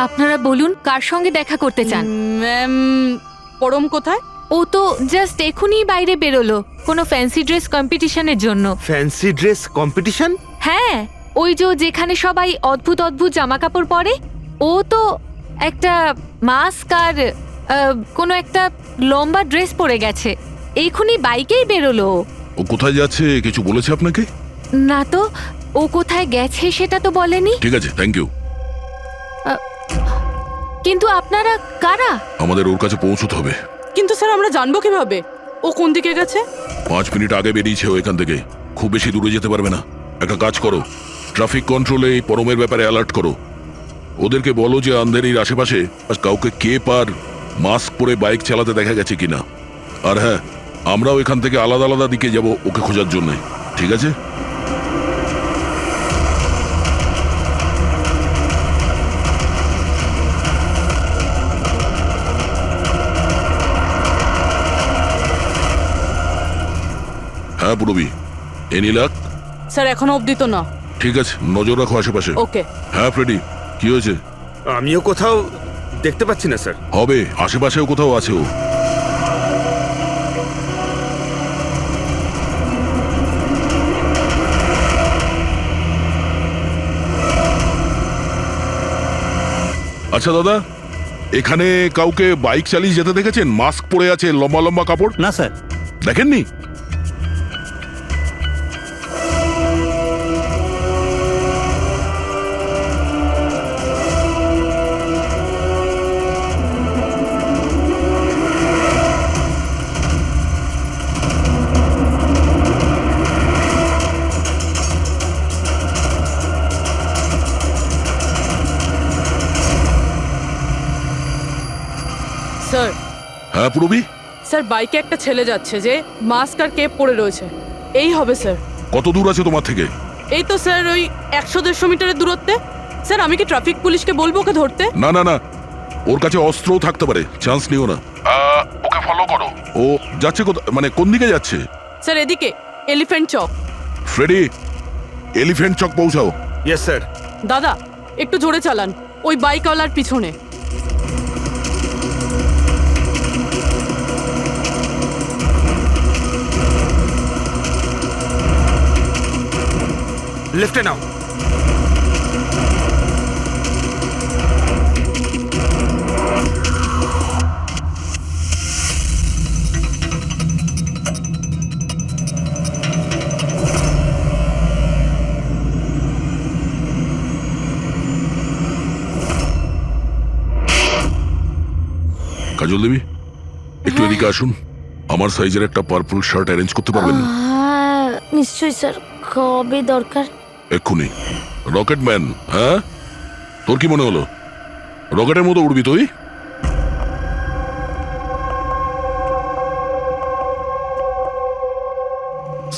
Speaker 6: আপনারা বলুন কার সঙ্গে দেখা করতে চান?
Speaker 7: ম্যাম, পরম কোথায়?
Speaker 6: ও তো জাস্ট এখুনি বাইরে বেরোলো কোনো ফ্যান্সি ড্রেস কম্পিটিশনের জন্য।
Speaker 11: Fancy dress competition?
Speaker 6: হ্যাঁ, ওই যেখানে সবাই অদ্ভুত অদ্ভুত জামা কাপড় পরে, ও তো একটা মাস্ক আর কোনো একটা লম্বা ড্রেস পরে গেছে। এখুনি বাইকেই বেরোলো।
Speaker 8: ও কোথায় যাচ্ছে কিছু বলেছে আপনাকে?
Speaker 6: না তো, ও কোথায় গেছে সেটা তো বলেনি।
Speaker 8: ঠিক আছে, থ্যাংক ইউ।
Speaker 6: কিন্তু আপনারা কারা?
Speaker 8: আমাদের ওর কাছে পৌঁছতে হবে।
Speaker 7: কিন্তু স্যার আমরা জানবো কিভাবে ও কোন দিকে গেছে?
Speaker 8: 5 মিনিট আগে বেরিয়েছে ও এখান থেকে, খুব বেশি দূরে যেতে পারবে না। একটা কাজ করো, ট্রাফিক কন্ট্রোলে এই পরমের ব্যাপারে অ্যালার্ট করো। ওদেরকে বলো যে আন্ধেরির আশেপাশে কাউকে কেপ আর মাস্ক পরে বাইক চালাতে দেখা গেছে কিনা। আর হ্যাঁ, আমরাও এখান থেকে আলাদা আলাদা দিকে যাব ওকে খোঁজার জন্য, ঠিক আছে? হ্যাঁ পুরবি, এনি লাক?
Speaker 7: স্যার এখনো অবধি তো না।
Speaker 8: ঠিক আছে, নজর রাখো আশেপাশে।
Speaker 7: ওকে।
Speaker 8: হ্যাঁ ফ্রেডি, কি হয়েছে?
Speaker 4: আমিও কোথাও দেখতে পাচ্ছি না স্যার।
Speaker 8: হবে, আশেপাশেও কোথাও আছে ও। আচ্ছা দাদা, এখানে কাউকে বাইক চালিয়ে যেতে দেখেছেন? মাস্ক পরে আছে, লম্বা লম্বা কাপড়?
Speaker 15: না স্যার।
Speaker 8: দেখেননি?
Speaker 7: স্যার।
Speaker 8: হ্যাঁ পুরবি?
Speaker 7: স্যার বাইকে একটা ছেলে যাচ্ছে যে মাস্ক আর কেপ পরে রয়েছে। এই হবে স্যার।
Speaker 8: কত দূর আছে তোমার থেকে?
Speaker 7: এই তো স্যার ওই 100-150 মিটারের দূরত্বে। স্যার আমি কি ট্রাফিক পুলিশকে বলবো ওকে ধরতে?
Speaker 8: না না না, ওর কাছে অস্ত্রও থাকতে পারে, চান্স নিও না। ওকে ফলো করো। ও যাচ্ছে মানে কোন দিকে যাচ্ছে?
Speaker 7: স্যার এদিকে, elephant chowk.
Speaker 8: Freddie, elephant chowk পৌঁছাও।
Speaker 4: Yes sir.
Speaker 7: দাদা একটু জোরে চালান, ওই বাইকওয়ালার পিছনে।
Speaker 4: লেফটে নাও।
Speaker 8: কাজল দেবী, একটু এদিকে আসুন। আমার সাইজের একটা পার্পল শার্ট অ্যারেঞ্জ করতে পারবেন?
Speaker 16: হ্যাঁ নিশ্চয়ই স্যার, কবে দরকার?
Speaker 8: এক্ষুনি। রকেটম্যান, হ্যাঁ? তোর কি মনে হলো রকেটের মতো উড়বি তুই?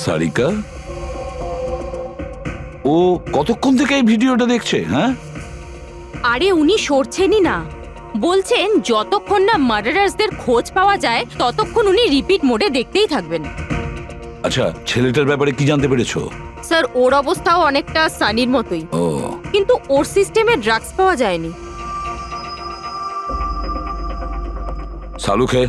Speaker 13: সারিকা, ও কতক্ষণ থেকে এই ভিডিওটা দেখছে? হ্যাঁ,
Speaker 6: আরে উনি সরছেনই না, বলছেন যতক্ষণ না মার্ডারার্সদের খোঁজ পাওয়া যায় ততক্ষণ উনি রিপিট মোডে দেখতেই থাকবেন।
Speaker 13: আচ্ছা, ছেলেটার ব্যাপারে কি জানতে পেরেছো?
Speaker 6: স্যার ওর অবস্থাও অনেকটা সানির মতোই,
Speaker 13: ও,
Speaker 6: কিন্তু ওর সিস্টেমে ড্রাগস পাওয়া যায়নি।
Speaker 13: সালুকে,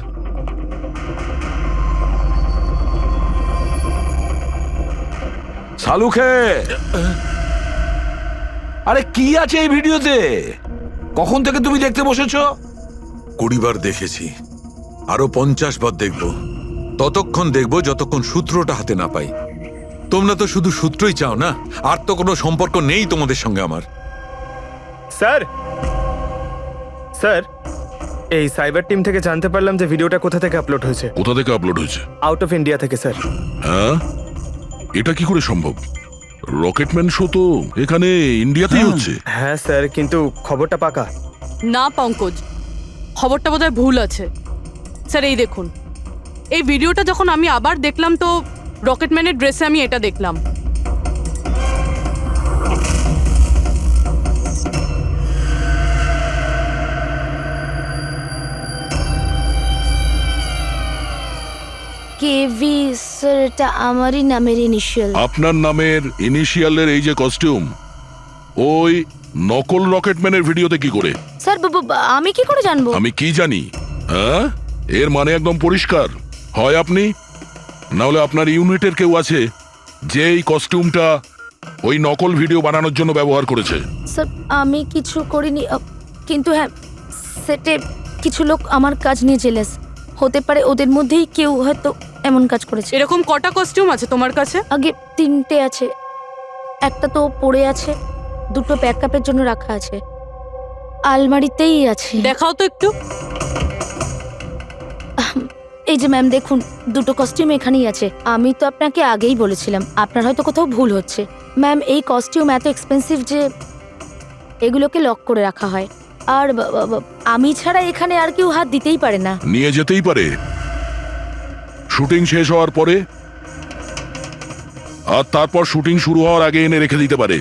Speaker 13: সালুকে, আরে কি আছে এই ভিডিওতে? কখন থেকে তুমি দেখতে বসেছো?
Speaker 14: 20 বার দেখেছি, আরো 50 বার দেখব। ততক্ষণ দেখব যতক্ষণ সূত্রটা হাতে না পাই। তোমরা তো শুধু সূত্রই চাও না, আর তো কোনো সম্পর্ক নেই তোমাদের সঙ্গে আমার।
Speaker 11: স্যার, স্যার এই সাইবার টিম থেকে জানতে পারলাম যে ভিডিওটা কোথা থেকে আপলোড হয়েছে।
Speaker 8: কোথা থেকে আপলোড হয়েছে?
Speaker 11: আউট অফ ইন্ডিয়া থেকে স্যার।
Speaker 8: হ্যাঁ, এটা কি করে সম্ভব? রকেটম্যান শো তো এখানে ইন্ডিয়াতেই হচ্ছে।
Speaker 11: হ্যাঁ স্যার, কিন্তু খবরটা পাকা
Speaker 7: না পঙ্কজ, খবরটা বোধহয় ভুল আছে। স্যার এই দেখুন, এই ভিডিওটা যখন আমি আবার দেখলাম তো রকেটম্যানের ড্রেসে আমি এটা দেখলাম।
Speaker 16: কেভি স্যার, এটা আমারই নামের ইনিশিয়াল।
Speaker 8: আপনার নামের ইনিশিয়ালের এই যে কস্টিউম, ওই নকল রকেটম্যানের ভিডিওতে কি করে?
Speaker 16: স্যার আমি কি করে জানবো?
Speaker 8: আমি কি জানি? হ্যাঁ, এর মানে একদম পরিষ্কার, হয় আপনি না হলে আপনার ইউনিটের কেউ আছে যে এই কস্টিউমটা ওই নকল ভিডিও বানানোর জন্য ব্যবহার করেছে।
Speaker 16: স্যার আমি কিছু করিনি, কিন্তু হ্যাঁ সেটে কিছু লোক আমার কাজ নিয়ে জেলেস। হতে পারে ওদের মধ্যেই কেউ হয়তো এমন কাজ করেছে।
Speaker 7: এরকম কটা কস্টিউম আছে তোমার কাছে?
Speaker 16: আগে 3টে আছে, একটা তো পড়ে আছে, 2টো ব্যাকআপের জন্য রাখা আছে, আলমারিতেই আছে।
Speaker 7: দেখাও তো একটু।
Speaker 16: এই যে ম্যাম দেখুন, দুটো কস্টিউম এখানেই আছে। আমি তো আপনাকে আগেই বলেছিলাম, আপনার হয়তো কোথাও ভুল হচ্ছে। ম্যাম এই কস্টিউম এত এক্সপেন্সিভ যে এগুলোকে লক করে রাখা হয়। আর আমি ছাড়া এখানে আর কেউ হাত দিতেই পারে না।
Speaker 8: নিয়ে যেতেই পারে শুটিং শেষ হওয়ার পরে, আর তারপর শুটিং শুরু হওয়ার আগে এনে রেখে দিতে পারে।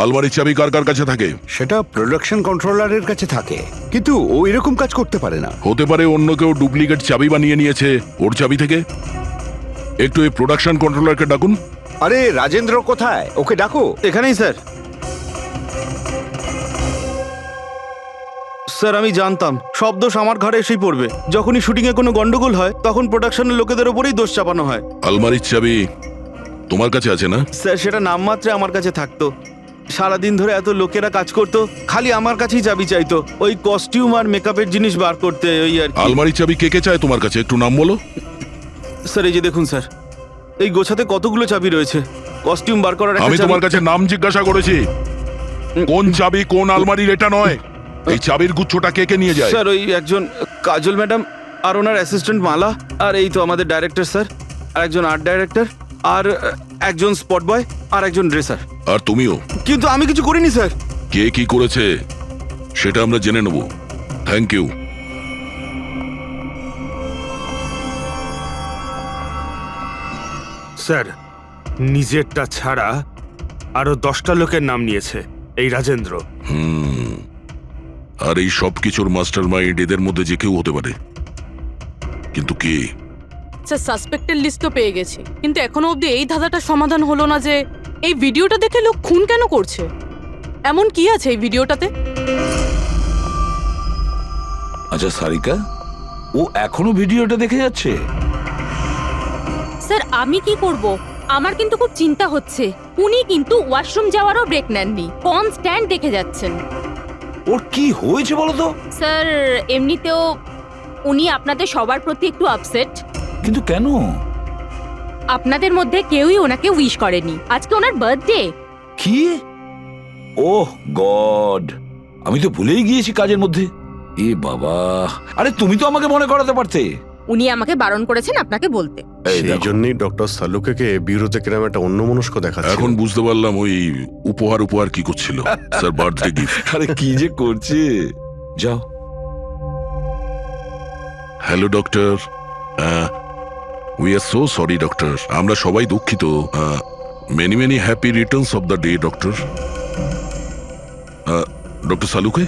Speaker 8: আলমারির চাবি কার কার কাছে থাকে?
Speaker 10: সেটা প্রোডাকশন কন্ট্রোলারের কাছে থাকে, কিন্তু ও এরকম কাজ করতে পারে না।
Speaker 8: হতে পারে অন্য কেউ ডুপ্লিকেট চাবি বানিয়ে নিয়েছে ওর চাবি থেকে। একটু এই প্রোডাকশন কন্ট্রোলারকে ডাকুন।
Speaker 9: আরে রাজেন্দ্র কোথায়? ওকে ডাকো।
Speaker 11: এখানেই স্যার। স্যার আমি জানতাম সব দোষ আমার ঘরে এসেই পড়বে। যখনই শুটিং এ কোনো গন্ডগোল হয় তখন প্রোডাকশনের লোকেদের উপরেই দোষ চাপানো হয়।
Speaker 8: আলমারির চাবি তোমার কাছে আছে না?
Speaker 11: স্যার সেটা নামমাত্রে আমার কাছে থাকতো। সারাদিন ধরে এত লোকেরা কাজ করতো, খালি আমার কাছেই চাবি চাইতো ওই কস্টিউম আর মেকআপের জিনিস বার করতে, ওই আর কি।
Speaker 8: আলমারির চাবি কে কে চায় তোমার কাছে? একটু নাম বলো।
Speaker 11: স্যার এই যে দেখুন স্যার, এই গোছাতে কতগুলো চাবি রয়েছে। কস্টিউম বার করার
Speaker 8: আমি
Speaker 11: একটা
Speaker 8: তোমার
Speaker 11: চাবি।
Speaker 8: কাছে নাম জিজ্ঞাসা করেছি, কোন চাবি কোন আলমারির এটা নয়। এই চাবির গুচ্ছটা কে কে নিয়ে যায়?
Speaker 11: স্যার ওই একজন কাজল ম্যাডাম আর ওনার অ্যাসিস্ট্যান্ট মালা, আর এই তো আমাদের ডাইরেক্টর স্যার, আর একজন আর্ট ডাইরেক্টর, আর একজন স্পট বয়, আর একজন ড্রেসার।
Speaker 8: আর তুমিও?
Speaker 11: কিন্তু আমি কিছু করিনি স্যার।
Speaker 8: কে কি করেছে সেটা আমরা জেনে নেব। Thank you.
Speaker 4: স্যার নিজেরটা ছাড়া আরো 10টা লোকের নাম নিয়েছে এই রাজেন্দ্র।
Speaker 8: আর এই সব কিছুর মাস্টার মাইন্ড এদের মধ্যে যে কেউ হতে পারে, কিন্তু কে?
Speaker 7: স্যার সাসপেক্টের লিস্ট তো পেয়ে গেছি, কিন্তু এখনো অবধি এই ধাঁধাটার সমাধান হলো না যে এই ভিডিওটা দেখে লোক খুন কেন করছে। এমন কি আছে এই ভিডিওটাতে?
Speaker 13: আচ্ছা সারিকা, ও এখনো ভিডিওটা দেখে যাচ্ছে?
Speaker 6: স্যার আমি কি করব? আমার কিন্তু খুব চিন্তা হচ্ছে। উনি কিন্তু ওয়াশরুম যাওয়ারও ব্রেক নেননি, কনস্ট্যান্ট দেখে যাচ্ছেন।
Speaker 13: ওর কি হয়েছে বলো তো?
Speaker 6: স্যার এমনিতেও উনি আপনাদের সবার প্রতি একটু আপসেট।
Speaker 13: কিন্তু কেন?
Speaker 6: আপনাদের মধ্যে কেউই ওনাকে উইশ করেনি। আজকে ওনার বার্থডে।
Speaker 13: কি? ওহ গড, আমি তো ভুলেই গিয়েছি কাজের মধ্যে। এ বাবা, আরে তুমি তো আমাকে মনে করাতে পারতে।
Speaker 6: উনি আমাকে বারণ করেছেন আপনাকে বলতে।
Speaker 3: সেই জন্যই ডক্টর সালুকে বিউরোতে কিরম একটা অন্যমনস্ক দেখাচ্ছে।
Speaker 8: এখন বুঝতে পারলাম ওই উপহার কি করছিল। Sir birthday gift.
Speaker 13: আরে কি যে করছে। যাও।
Speaker 8: Hello doctor, we are so sorry doctor, আমরা সবাই দুঃখিত। Many many happy returns of the day doctor. Doctor Saluke,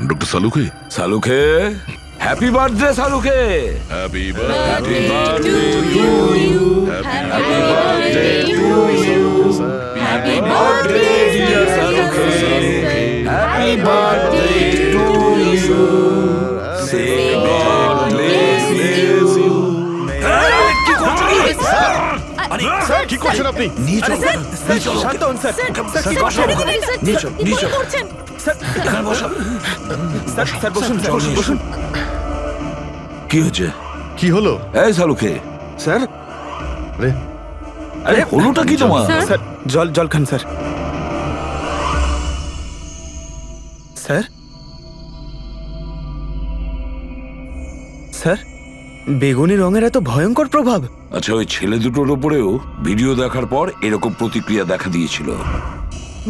Speaker 8: doctor Saluke,
Speaker 13: Saluke, happy birthday Saluke.
Speaker 8: Happy
Speaker 13: happy birthday to you, happy birthday to you, happy birthday dear Saluke, happy birthday to you, say God bless you. কি করছো?
Speaker 3: স্যার কি করছেন আপনি?
Speaker 13: নিয়ে চলো, নিয়ে চলো।
Speaker 11: শান্ত হন স্যার। স্যার কি
Speaker 13: বসো, নিয়ে চলো, নিয়ে চলো। এখানে বসো।
Speaker 11: স্যার বসুন, স্যার বসুন।
Speaker 13: কি হচ্ছে?
Speaker 3: কি হলো?
Speaker 13: এই সালুকে।
Speaker 11: স্যার
Speaker 3: আরে
Speaker 13: আরে হলোটা কি তোমার?
Speaker 11: স্যার জল খান স্যার। স্যার স্যার বেগুনি রঙের এত ভয়ঙ্কর প্রভাব।
Speaker 13: আচ্ছা ওই ছেলে দুটোর উপরেও ভিডিও দেখার পর এরকম প্রতিক্রিয়া দেখা দিয়েছিল।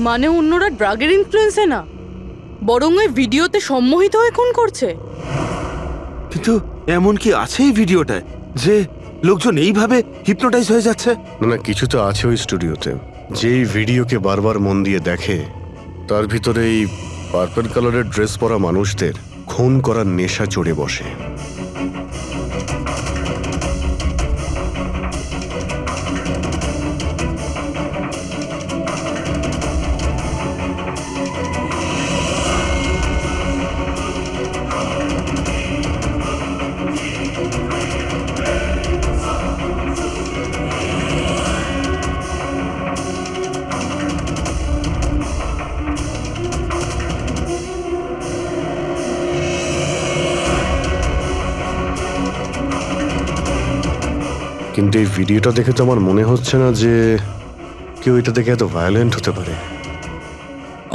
Speaker 7: মানে অন্যরা ড্রাগের ইনফ্লুয়েন্সে না, বরং ওই ভিডিওতে সম্মোহিত হয়ে খুন করছে।
Speaker 4: কিন্তু এমন কি আছে এই ভিডিওটায় যে লোকজন এইভাবে হিপনোটাইজ হয়ে যাচ্ছে?
Speaker 3: না কিছু তো আছে ওই স্টুডিওতে। যেই ভিডিওকে বারবার মন দিয়ে দেখে তার ভিতরে এই পার্পল কালারের ড্রেস পরা মানুষদের খুন করার নেশা চড়ে বসে। কিন্তু এই ভিডিওটা দেখে তো আমার মনে হচ্ছে না যে কেউ এটা দেখে এত ভায়োলেন্ট হতে পারে।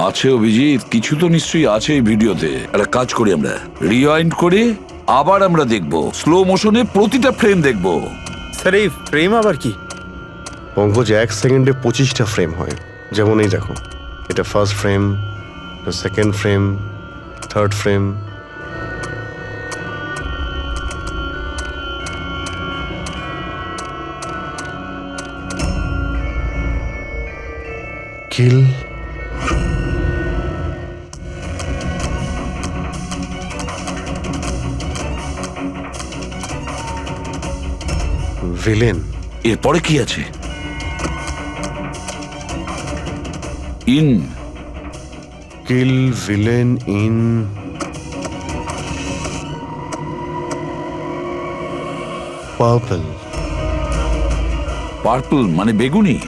Speaker 13: আছে অভিজিৎ, কিছু তো নিশ্চয়ই আছে এই ভিডিওতে। একটা কাজ করি, আমরা রিওয়াইন্ড করে আবার আমরা দেখব, স্লো মোশনে প্রতিটা ফ্রেম দেখব।
Speaker 11: স্যার এই ফ্রেম আবার কি?
Speaker 3: পঙ্কজ, 1 সেকেন্ডে 25টা ফ্রেম হয়। যেমন এই দেখো, এটা first frame, second frame, third frame. Kill, villain.
Speaker 13: এরপরে কি আছে? In,
Speaker 3: kill, villain, in, purple.
Speaker 13: Purple মানে বেগুনি?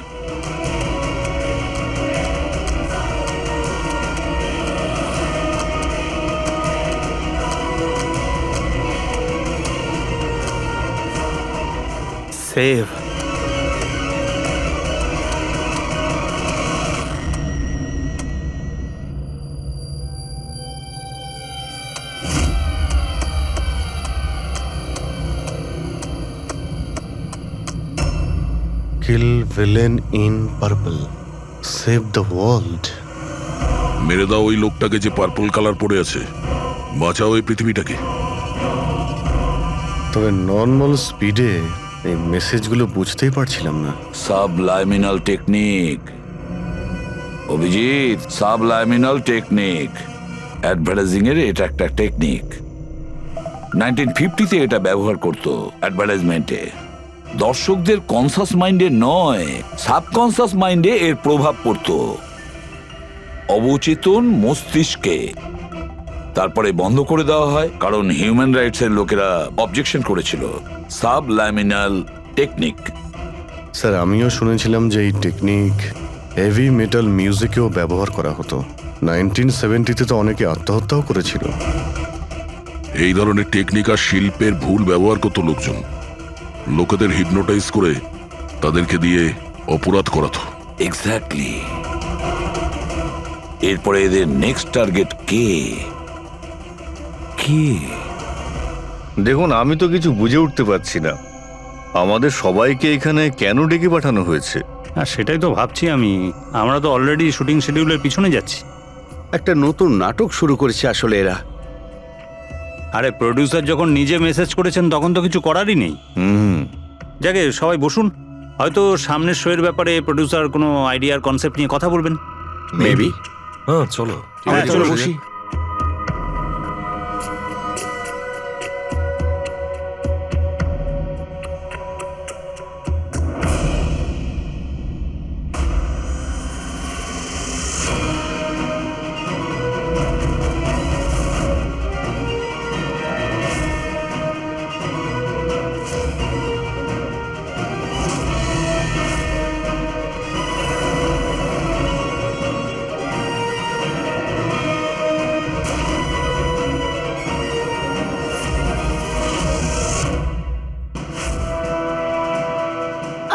Speaker 11: Save.
Speaker 3: Kill, villain, in, purple, save the world.
Speaker 8: মেরে দাও ওই লোকটাকে যে পার্পল কালার পরে আছে, বাঁচাও এই পৃথিবীটাকে।
Speaker 3: তবে নর্মাল স্পিডে এই মেসেজগুলো বুঝতেই পারছিলাম না।
Speaker 13: সাবলাইমিনাল টেকনিক অভিজিৎ, সাবলাইমিনাল টেকনিক। অ্যাডভার্টাইজিং এর এটা একটা টেকনিক। 1950-তে এটা ব্যবহার করতো অ্যাডভার্টাইজমেন্টে। দর্শকদের কনসাস মাইন্ডে নয়, সাবকনসাস মাইন্ডে এর প্রভাব পড়তো, অবচেতন মস্তিষ্কে। তারপরে বন্ধ করে দেওয়া হয় কারণ হিউম্যান রাইটস এর লোকেরা অবজেকশন করেছিল। সাবলাইমিনাল টেকনিক।
Speaker 3: স্যার, আমিও শুনেছিলাম যে এই টেকনিক হেভি মেটাল মিউজিকেও ব্যবহার করা হতো। 1970-তে তো অনেকে আত্মহত্যাও করেছিল।
Speaker 8: এই ধরনের টেকনিক আর শিল্পের ভুল ব্যবহার করতো লোকজন। লোকেদের হিপনোটাইজ করে তাদেরকে দিয়ে অপরাধ করাতো।
Speaker 13: এক্স্যাক্টলি। এরপরে এদের নেক্সট টার্গেট কে?
Speaker 12: দেখুন, আমি তো কিছু বুঝে উঠতে পারছি না, আমাদের সবাইকে এখানে কেন ডেকে পাঠানো হয়েছে।
Speaker 15: হ্যাঁ, সেটাই তো ভাবছি আমি। আমরা তো অলরেডি শুটিং শিডিউলের পিছনে যাচ্ছি।
Speaker 10: একটা নতুন নাটক শুরু করেছে আসলে এরা।
Speaker 15: আরে প্রডিউসার যখন নিজে মেসেজ করেছেন তখন তো কিছু করারই নেই। যাকে সবাই বসুন, হয়তো সামনের শোয়ের ব্যাপারে প্রডিউসার কোনো আইডিয়ার কনসেপ্ট নিয়ে কথা বলবেন।
Speaker 10: মেবি।
Speaker 5: হ্যাঁ চলো।
Speaker 15: হ্যাঁ, চলো বসি।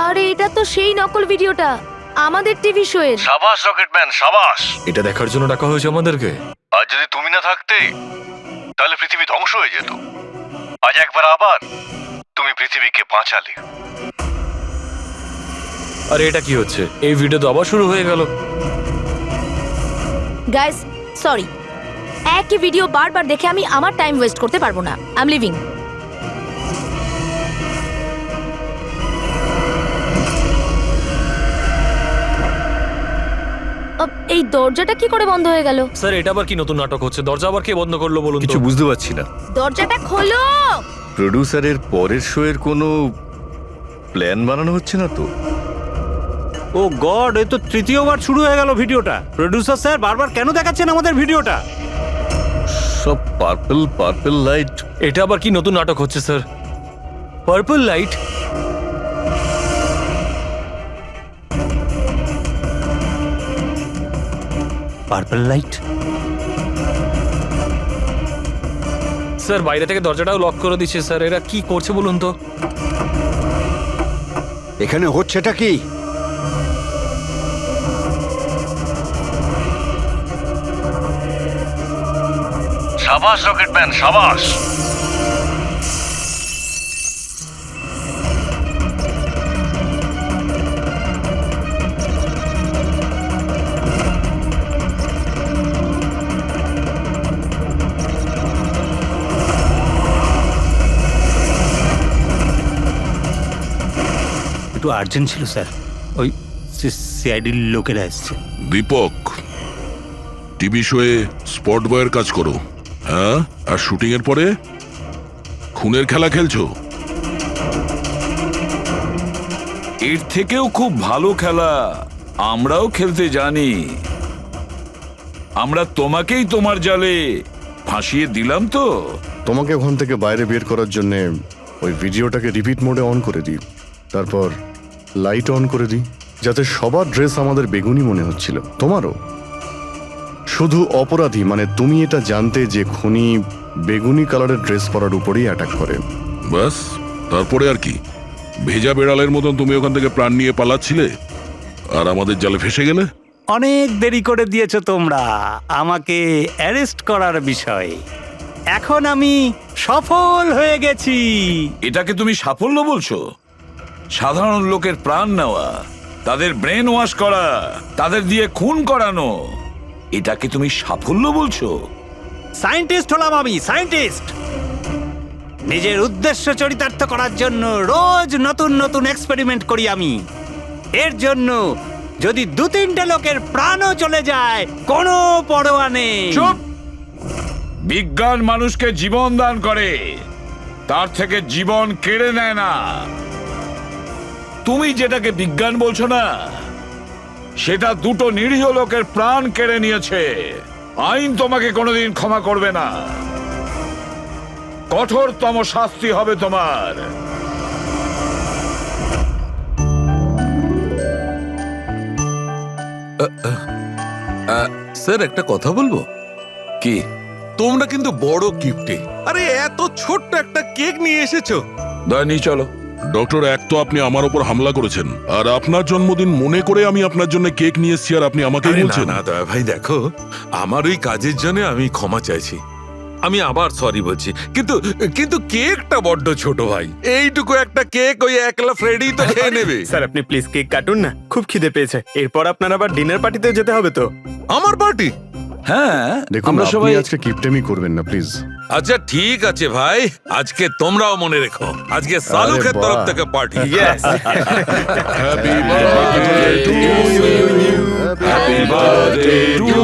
Speaker 16: আরে এটা তো সেই নকল ভিডিওটা আমাদের টিভি শোয়ের।
Speaker 12: সাবাস রকেটম্যান, সাবাস।
Speaker 5: এটা দেখার জন্য ডাকা হয়েছে আমাদেরকে।
Speaker 12: আর যদি তুমি না থাকতে তাহলে পৃথিবী ধ্বংস হয়ে যেত। আজ একবার আবার তুমি পৃথিবীকে বাঁচালে।
Speaker 5: আরে এটা কি হচ্ছে? এই ভিডিও তো আবার শুরু হয়ে গেল।
Speaker 16: গাইস, সরি, একই ভিডিও বারবার দেখে আমি আমার টাইম ওয়েস্ট করতে পারবো না। I am living. এই দরজাটা কি করে বন্ধ হয়ে গেল?
Speaker 5: স্যার, এটা আবার কি নতুন নাটক হচ্ছে? দরজা আবার কে বন্ধ করলো বলুন তো?
Speaker 12: কিছু বুঝতে পারছি না।
Speaker 16: দরজাটা খোলো।
Speaker 12: প্রডিউসারের পরের শো এর কোনো প্ল্যান বানানো হচ্ছে না তো?
Speaker 15: ও গড, এ তো তৃতীয়বার শুরু হয়ে গেল ভিডিওটা। প্রডিউসার স্যার বারবার কেন দেখাচ্ছেন আমাদের ভিডিওটা?
Speaker 12: সব পার্পল পার্পল লাইট।
Speaker 5: এটা আবার কি নতুন নাটক হচ্ছে sir? Purple light?
Speaker 15: Purple light?
Speaker 5: Sir, বাইরে থেকে দরজাটাও লক করে দিচ্ছে স্যার। এরা কি করছে বলুন তো?
Speaker 10: এখানে হচ্ছেটা কি?
Speaker 12: সাবাস রকেটম্যান, সাবাস।
Speaker 15: একটু আর্জেন্ট ছিল স্যার, ওই সিআইডির লোকেরা এসছে।
Speaker 8: দীপক, টিভি শোয়ে স্পট বয়ের কাজ করো, হ্যাঁ? আর শুটিং এর পরে খুনের খেলা খেলছো?
Speaker 13: এর থেকেও খুব ভালো খেলা আমরাও খেলতে জানি। আমরা তোমাকেই তোমার জালে ফাঁসিয়ে দিলাম তো।
Speaker 3: তোমাকে ওখান থেকে বাইরে বের করার জন্য ওই ভিডিওটাকে রিপিট মোডে অন করে দিই, তারপর লাইট অন করে দিই, যাতে সবার ড্রেস আমাদের বেগুনি মনে হচ্ছিল, তোমারও। শুধু অপরাধী মানে তুমি এটা জানতে যে খুনি বেগুনি কালারের ড্রেস পরার উপরেই অ্যাটাক করে।
Speaker 8: ব্যাস, তারপরে আর কি? ভেজা বেড়ালের মতন তুমি ওখান থেকে প্রাণ নিয়ে পালাচ্ছিলে আর আমাদের জালে ফেসে গেলে।
Speaker 15: অনেক দেরি করে দিয়েছো তোমরা আমাকে অ্যারেস্ট করার বিষয়ে। এখন আমি সফল হয়ে গেছি।
Speaker 13: এটাকে তুমি সাফল্য বলছো? সাধারণ লোকের প্রাণ নেওয়া, তাদের ব্রেন ওয়াশ করা, তাদের দিয়ে খুন করানো, এটাকে তুমি সাফল্য বলছো?
Speaker 15: সায়েন্টিস্ট হলাম আমি, সায়েন্টিস্ট। নিজের উদ্দেশ্য চরিতার্থ করার জন্য রোজ নতুন নতুন এক্সপেরিমেন্ট করি আমি। এর জন্য যদি 2-3টে লোকের প্রাণও চলে যায় কোনো পরোয়া নেই।
Speaker 13: চুপ! বিজ্ঞান মানুষকে জীবন দান করে, তার থেকে জীবন কেড়ে নেয় না। তুমি যেটাকে বিজ্ঞান বলছো না, সেটা 2টো নিরীহ লোকের প্রাণ কেড়ে নিয়েছে। আইন তোমাকে কোনোদিন ক্ষমা করবে না। কঠোরতম শাস্তি হবে তোমার।
Speaker 14: স্যার, একটা কথা বলবো
Speaker 13: কি?
Speaker 14: তোমরা কিন্তু বড় গিফটে, আরে এত ছোট্ট একটা কেক নিয়ে এসেছো।
Speaker 13: দয়নি চলো।
Speaker 8: ডক্টর, এক তো আপনি আমার উপর হামলা করেছেন, আর আপনার জন্মদিন মনে করে আমি আপনার জন্য কেক নিয়ে এসেছি, আর আপনি আমাকে
Speaker 14: আরে
Speaker 8: বলছেন।
Speaker 14: না দয়া ভাই, দেখো আমার ওই কাজের জন্য আমি ক্ষমা চাইছি, আমি আবার সরি বলছি, কিন্তু কিন্তু কেকটা বড্ড ছোট ভাই। এইটুকু একটা কেক ওই একলা ফ্রেডি তো খেয়ে নেবে।
Speaker 11: স্যার আপনি প্লিজ কেক কাটুন না, খুব খিদে পেয়েছে। এরপর আপনার আবার ডিনার পার্টিতে যেতে হবে তো।
Speaker 14: আমার পার্টি?
Speaker 13: হ্যাঁ,
Speaker 3: দেখুন,
Speaker 13: আমরা
Speaker 3: আপনি
Speaker 13: সবাই
Speaker 3: আজকে কিপটেমি করবেন না প্লিজ।
Speaker 14: আচ্ছা ঠিক আছে ভাই, আজকে তোমরাও মনে রেখো, আজকে সালুকের তরফ থেকে party.
Speaker 8: Happy birthday to you, happy birthday two